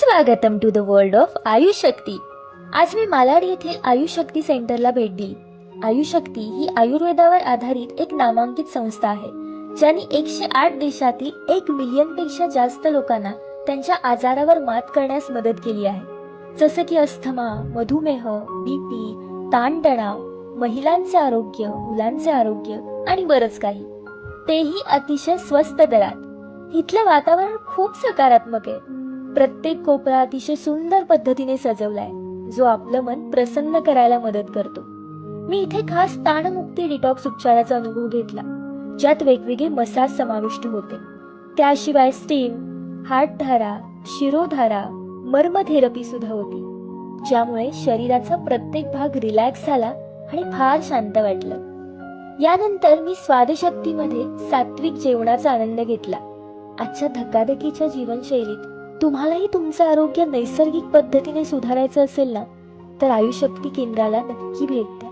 स्वागतम to the world of Ayush Shakti. आज मी मालाड येथील आयुष शक्ती सेंटरला भेट दिली. आयुष शक्ती ही आयुर्वेदावर आधारित एक नामांकित संस्था आहे, ज्यांनी 108 देशातील 1 मिलियनपेक्षा जास्त लोकांना त्यांच्या आजारावर मात करण्यास मदत केली आहे. जसे की अस्थमा, मधुमेह, बीपी, ताणतणाव, महिलांचे आरोग्य, मुलांचे आरोग्य आणि बरंच काही, तेही अतिशय स्वस्त दरात. इथलं वातावरण खूप सकारात्मक आहे. प्रत्येक कोपरा अतिशय सुंदर पद्धतीने सजवलाय, जो आपलं मन प्रसन्न करायला मदत करतो. मी इथे खास ताणमुक्ती डिटॉक्स उपचाराचा अनुभव घेतला, ज्यात वेगवेगळे मसाज समाविष्ट होते. त्याशिवाय स्टीम, हातधारा, शिरोधारा, मर्म थेरपी सुद्धा होती, ज्यामुळे शरीराचा प्रत्येक भाग रिलॅक्स झाला आणि फार शांत वाटलं. यानंतर मी स्वादशक्तीमध्ये सात्विक जेवणाचा आनंद घेतला. आजच्या धकाधकीच्या जीवनशैलीत तुम्हालाही तुमचं आरोग्य नैसर्गिक पद्धतीने सुधारायचं असेल ना, तर आयुष शक्ती केंद्राला नक्की भेट द्या.